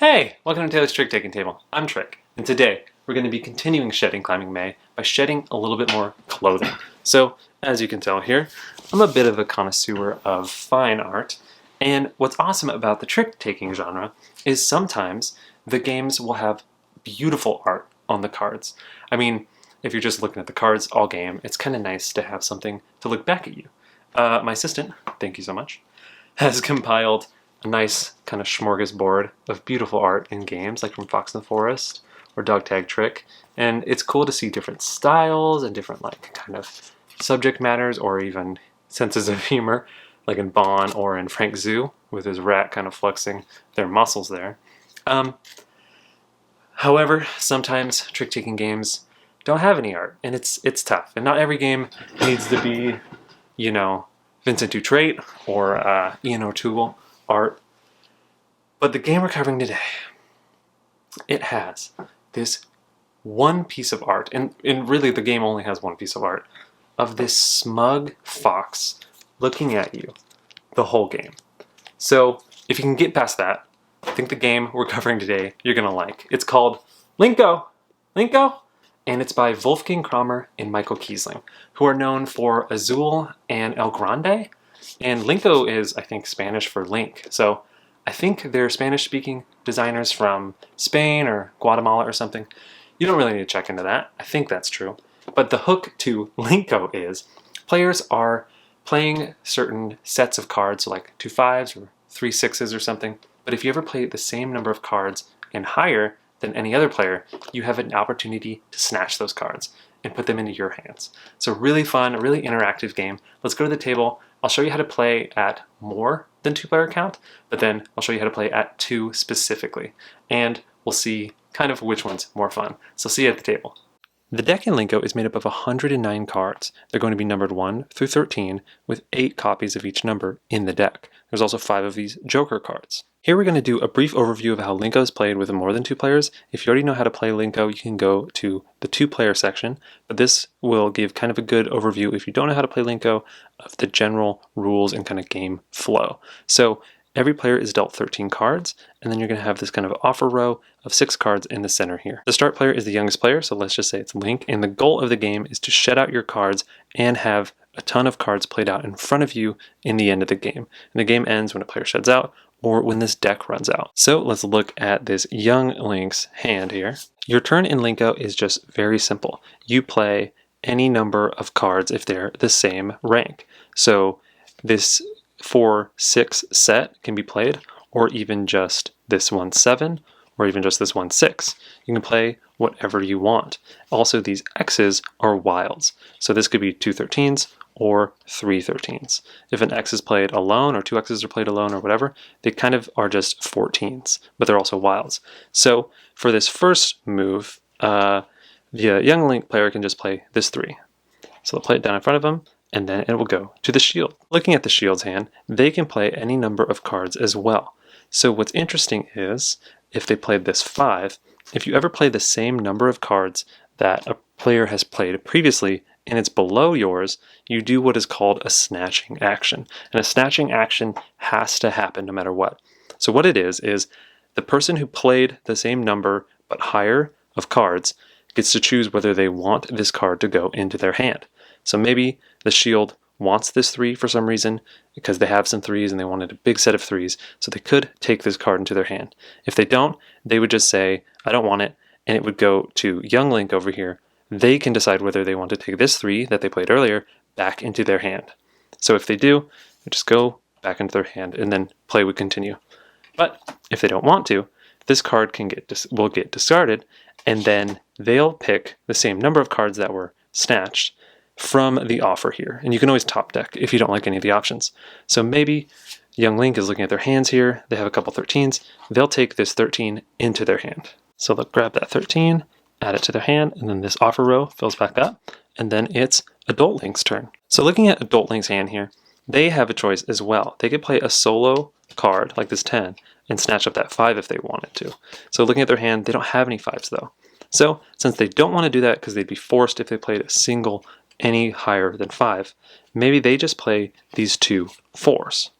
Hey, welcome to Taylor's Trick Taking Table. I'm Trick, and today we're going to be continuing shedding Climbing May by shedding a little bit more clothing. So, as you can tell here, I'm a bit of a connoisseur of fine art, and what's awesome about the trick-taking genre is sometimes the games will have beautiful art on the cards. I mean, if you're just looking at the cards all game, it's kind of nice to have something to look back at you. My assistant, thank you so much, has compiled a nice kind of smorgasbord of beautiful art in games like from Fox in the Forest or Dog Tag Trick, and it's cool to see different styles and different like kind of subject matters or even senses of humor, like in Bon or in Frank Zoo with his rat kind of flexing their muscles there. However, sometimes trick-taking games don't have any art, and it's tough, and not every game needs to be, you know, Vincent Dutrait or Ian O'Toole art. But the game we're covering today, it has this one piece of art, and really the game only has one piece of art, of this smug fox looking at you the whole game. So if you can get past that, I think the game we're covering today you're going to like. It's called Linko! Linko! And it's by Wolfgang Kramer and Michael Kiesling, who are known for Azul and El Grande. And Linko is, I think, Spanish for link. So I think they're Spanish-speaking designers from Spain or Guatemala or something. You don't really need to check into that. I think that's true. But the hook to Linko is players are playing certain sets of cards, so like 2 5s or 3 6s or something. But if you ever play the same number of cards and higher than any other player, you have an opportunity to snatch those cards and put them into your hands. So really fun, really interactive game. Let's go to the table. I'll show you how to play at more than 2-player count, but then I'll show you how to play at 2 specifically. And we'll see kind of which one's more fun. So see you at the table. The deck in Linko is made up of 109 cards. They're going to be numbered 1 through 13 with 8 copies of each number in the deck. There's also 5 of these Joker cards. Here we're going to do a brief overview of how Linko is played with more than 2 players. If you already know how to play Linko, you can go to the 2-player section, but this will give kind of a good overview if you don't know how to play Linko of the general rules and kind of game flow. So every player is dealt 13 cards, and then you're going to have this kind of offer row of 6 cards in the center here. The start player is the youngest player, so let's just say it's Link, and the goal of the game is to shed out your cards and have a ton of cards played out in front of you in the end of the game. And the game ends when a player sheds out or when this deck runs out. So let's look at this young Link's hand here. Your turn in Linko is just very simple. You play any number of cards if they're the same rank. So this 4-6 set can be played, or even just this 1-7, or even just this 1-6. You can play whatever you want. Also, these X's are wilds. So this could be 2 13s or 3 13s. If an X is played alone, or 2 X's are played alone, or whatever, they kind of are just 14s, but they're also wilds. So for this first move, the young Link player can just play this 3. So they'll play it down in front of them, and then it will go to the shield. Looking at the shield's hand, they can play any number of cards as well. So what's interesting is, if they played this 5, if you ever play the same number of cards that a player has played previously and it's below yours, you do what is called a snatching action. And a snatching action has to happen no matter what. So what it is the person who played the same number but higher of cards gets to choose whether they want this card to go into their hand. So maybe the shield wants this 3 for some reason because they have some 3s and they wanted a big set of 3s, so they could take this card into their hand. If they don't, they would just say, I don't want it, and it would go to young Link over here. They can decide whether they want to take this 3 that they played earlier back into their hand. So if they do, they just go back into their hand and then play would continue. But if they don't want to, this card will get discarded, and then they'll pick the same number of cards that were snatched from the offer here. And you can always top deck if you don't like any of the options. So maybe young Link is looking at their hands here. They have a couple 13s. They'll take this 13 into their hand. So they'll grab that 13, add it to their hand, and then this offer row fills back up, and then it's adult Link's turn. So looking at adult Link's hand here, they have a choice as well. They could play a solo card like this 10 and snatch up that 5 if they wanted to. So looking at their hand, they don't have any 5s though. So since they don't want to do that because they'd be forced if they played a single any higher than 5, maybe they just play these 2 4s.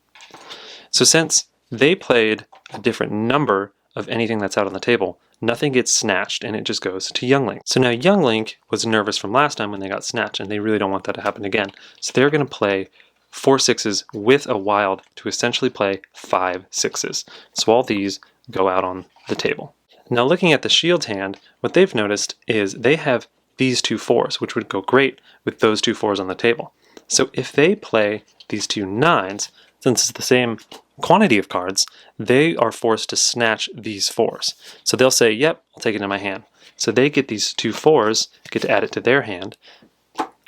So since they played a different number of anything that's out on the table, nothing gets snatched and it just goes to young Link. So now young Link was nervous from last time when they got snatched, and they really don't want that to happen again. So they're going to play 4 6s with a wild to essentially play 5 6s. So all these go out on the table. Now looking at the Shield's hand, what they've noticed is they have these 2 4s, which would go great with those 2 4s on the table. So if they play these 2 9s, since it's the same quantity of cards, they are forced to snatch these 4s. So they'll say, yep, I'll take it in my hand. So they get these 2 4s, get to add it to their hand.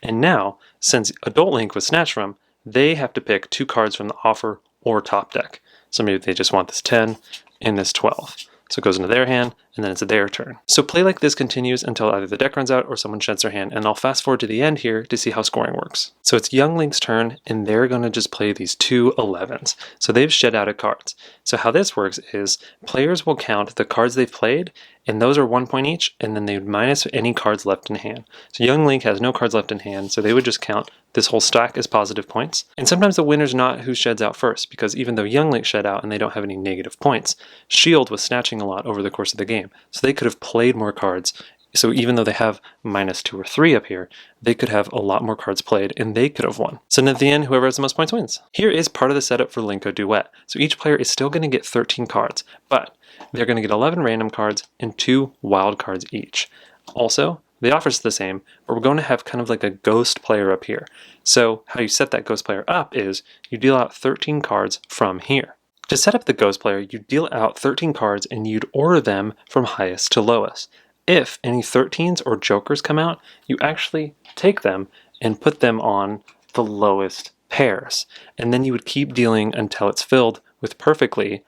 And now, since Adult Link was snatched from, they have to pick 2 cards from the offer or top deck. So maybe they just want this 10 and this 12. So it goes into their hand, and then it's their turn. So play like this continues until either the deck runs out or someone sheds their hand, and I'll fast forward to the end here to see how scoring works. So it's young Link's turn, and they're going to just play these 2 11s. So they've shed out of cards. So how this works is players will count the cards they've played, and those are 1 point each, and then they would minus any cards left in hand. So young Link has no cards left in hand, so they would just count this whole stack as positive points. And sometimes the winner's not who sheds out first, because even though young Link shed out and they don't have any negative points, Shield was snatching a lot over the course of the game. So they could have played more cards. So even though they have -2 or 3 up here, they could have a lot more cards played and they could have won. So at the end, whoever has the most points wins. Here is part of the setup for Linko Duet. So each player is still going to get 13 cards, but they're going to get 11 random cards and 2 wild cards each. Also, the offer's the same, but we're going to have kind of like a ghost player up here. So how you set that ghost player up is you deal out 13 cards from here. To set up the ghost player, you deal out 13 cards and you'd order them from highest to lowest. If any 13s or jokers come out, you actually take them and put them on the lowest pairs. And then you would keep dealing until it's filled with perfectly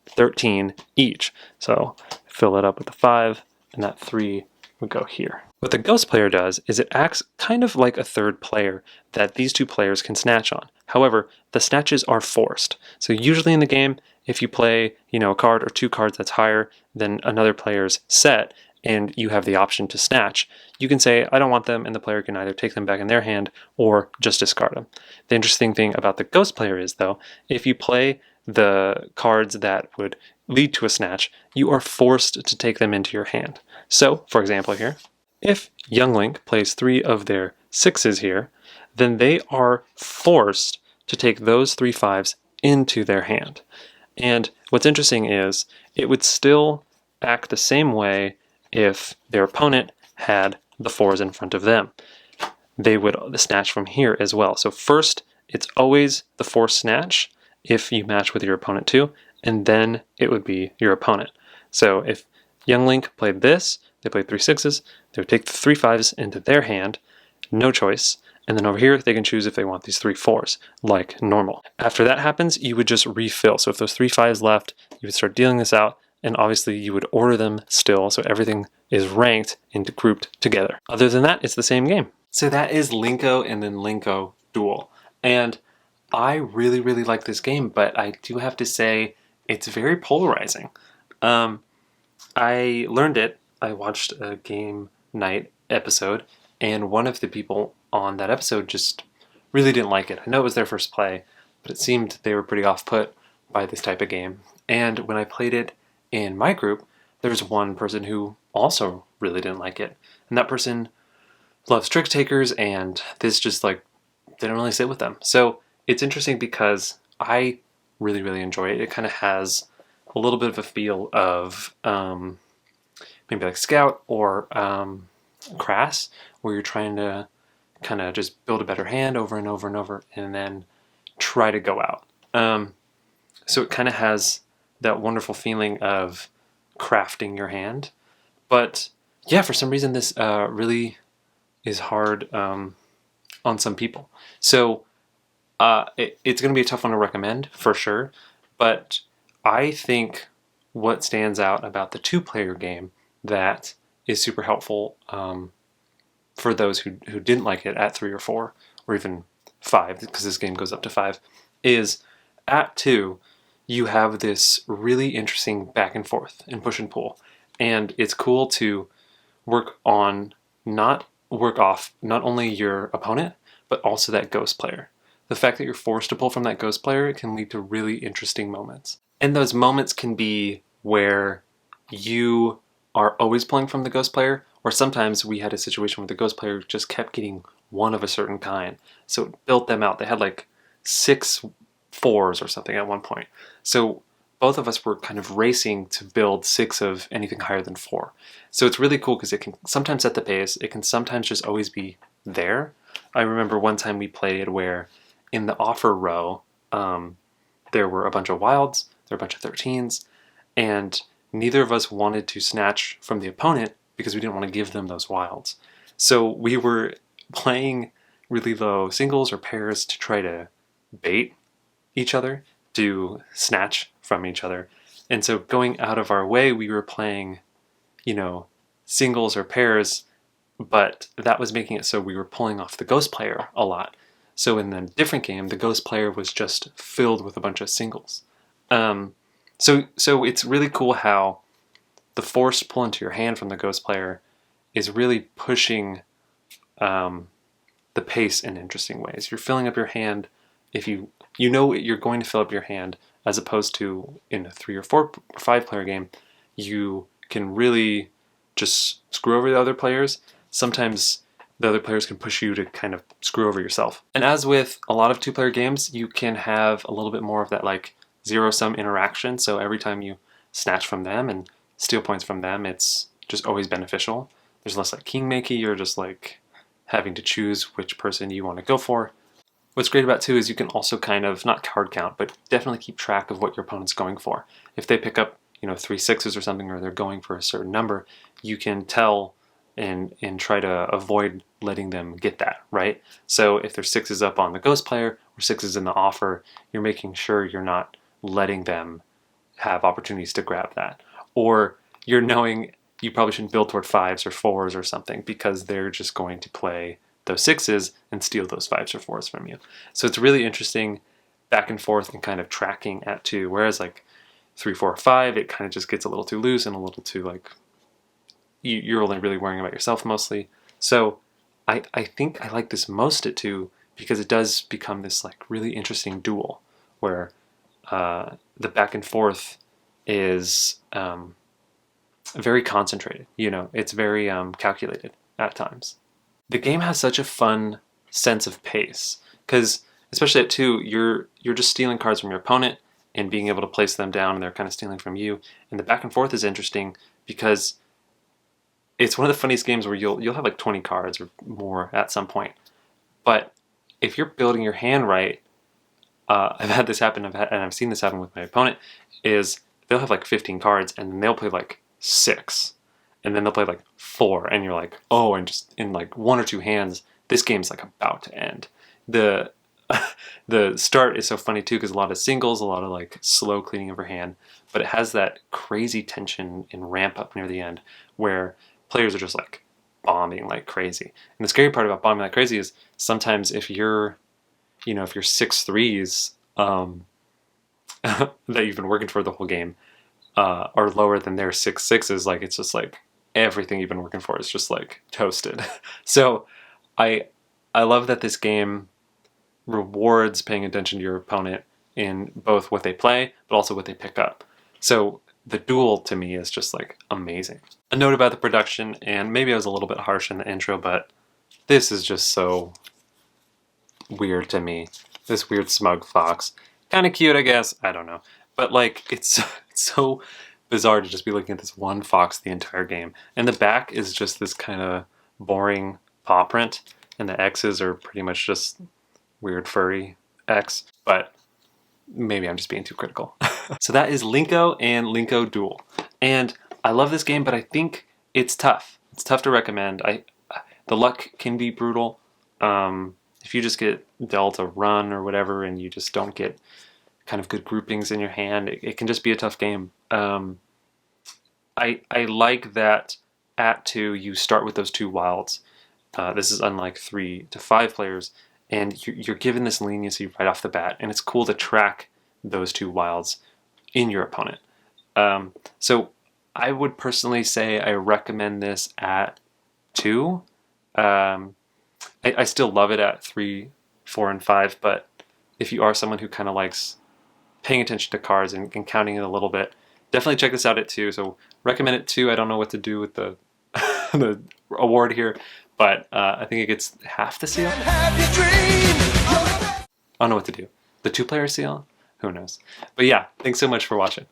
13 each. So fill it up with a 5, and that 3 would go here. What the ghost player does is it acts kind of like a third player that these 2 players can snatch on. However, the snatches are forced. So usually in the game, if you play, a card or 2 cards that's higher than another player's set, and you have the option to snatch, you can say, I don't want them, and the player can either take them back in their hand or just discard them. The interesting thing about the ghost player is, though, if you play the cards that would lead to a snatch, you are forced to take them into your hand. So, for example here, if young Link plays 3 of their 6s here, then they are forced to take those 3 5s into their hand. And what's interesting is it would still act the same way if their opponent had the 4s in front of them. They would snatch from here as well. So first, it's always the forced snatch if you match with your opponent too, and then it would be your opponent. So if young Link played this, they played 3 6s, they would take the 3 5s into their hand, no choice, and then over here they can choose if they want these 3 4s, like normal. After that happens, you would just refill. So if those 3 5s left, you would start dealing this out, and obviously you would order them still, so everything is ranked and grouped together. Other than that, it's the same game. So that is Linko and then Linko Duel. And I really, really like this game, but I do have to say it's very polarizing. I learned it. I watched a game night episode, and one of the people on that episode just really didn't like it. I know it was their first play, but it seemed they were pretty off-put by this type of game. And when I played it in my group, there was one person who also really didn't like it. And that person loves trick takers, and this just didn't really sit with them. So it's interesting because I really, really enjoy it. It kind of has a little bit of a feel of maybe like Scout or Crass, where you're trying to kind of just build a better hand over and over and over and then try to go out. So it kind of has that wonderful feeling of crafting your hand. But yeah, for some reason this really is hard on some people. So it's going to be a tough one to recommend for sure, but I think what stands out about the 2-player game that is super helpful for those who didn't like it at 3 or 4 or even 5, because this game goes up to 5, is at 2 you have this really interesting back and forth and push and pull, and it's cool to work off not only your opponent but also that ghost player. The fact that you're forced to pull from that ghost player can lead to really interesting moments. And those moments can be where you are always pulling from the ghost player, or sometimes we had a situation where the ghost player just kept getting one of a certain kind. So it built them out. They had like 6 4s or something at one point. So both of us were kind of racing to build 6 of anything higher than 4. So it's really cool because it can sometimes set the pace. It can sometimes just always be there. I remember one time we played where in the offer row, there were a bunch of wilds, there were a bunch of 13s, and neither of us wanted to snatch from the opponent because we didn't want to give them those wilds. So we were playing really low singles or pairs to try to bait each other to snatch from each other. And so going out of our way, we were playing, singles or pairs, but that was making it so we were pulling off the ghost player a lot. So in the different game, the ghost player was just filled with a bunch of singles. So it's really cool how the forced pull into your hand from the ghost player is really pushing the pace in interesting ways. You're filling up your hand if you know you're going to fill up your hand, as opposed to in a 3 or 4 or 5 player game, you can really just screw over the other players. Sometimes the other players can push you to kind of screw over yourself. And as with a lot of 2-player games, you can have a little bit more of that like zero-sum interaction. So every time you snatch from them and steal points from them, it's just always beneficial. There's less like kingmaking. You're just like having to choose which person you want to go for. What's great about 2 is you can also kind of, not card count, but definitely keep track of what your opponent's going for. If they pick up 3 6s or something, or they're going for a certain number, you can tell and try to avoid letting them get that, right? So if there's 6s up on the ghost player or 6s in the offer, you're making sure you're not letting them have opportunities to grab that. Or you're knowing you probably shouldn't build toward 5s or 4s or something because they're just going to play those 6s and steal those 5s or 4s from you. So it's really interesting back and forth and kind of tracking at 2. Whereas like 3, 4, 5, it kind of just gets a little too loose and a little too like, you're only really worrying about yourself mostly. So I think I like this most at 2 because it does become this like really interesting duel where the back and forth is very concentrated. It's very calculated at times. The game has such a fun sense of pace because, especially at 2, you're just stealing cards from your opponent and being able to place them down, and they're kind of stealing from you. And the back and forth is interesting because it's one of the funniest games where you'll have like 20 cards or more at some point. But if you're building your hand right, I've had this happen, and I've seen this happen with my opponent, is they'll have like 15 cards and then they'll play like 6. And then they'll play like 4, and you're like, oh, and just in like 1 or 2 hands, this game's like about to end. The start is so funny too because a lot of singles, a lot of like slow cleaning of your hand, but it has that crazy tension and ramp up near the end where players are just like bombing like crazy. And the scary part about bombing like crazy is sometimes if you're 6 3s that you've been working for the whole game are lower than their 6 6s, like it's just like everything you've been working for is just like toasted. So I love that this game rewards paying attention to your opponent in both what they play but also what they pick up. So the duel to me is just like amazing. A note about the production, and maybe I was a little bit harsh in the intro, but this is just so weird to me. This weird smug fox. Kind of cute, I guess. I don't know. But like, it's so bizarre to just be looking at this one fox the entire game. And the back is just this kind of boring paw print, and the X's are pretty much just weird furry X. But maybe I'm just being too critical. So that is Linko and Linko Duel. And I love this game, but I think it's tough. It's tough to recommend. The luck can be brutal. If you just get dealt a run or whatever and you just don't get kind of good groupings in your hand, it can just be a tough game. I like that at 2 you start with those 2 wilds. This is unlike 3 to 5 players, and you're given this leniency right off the bat, and it's cool to track those 2 wilds in your opponent. So I would personally say I recommend this at 2. I still love it at 3, 4, and 5, but if you are someone who kind of likes paying attention to cards and counting it a little bit, definitely check this out at 2. So Recommend it too. I don't know what to do with the the award here, but I think it gets half the seal. I don't know what to do. The 2-player seal? Who knows? But yeah, thanks so much for watching.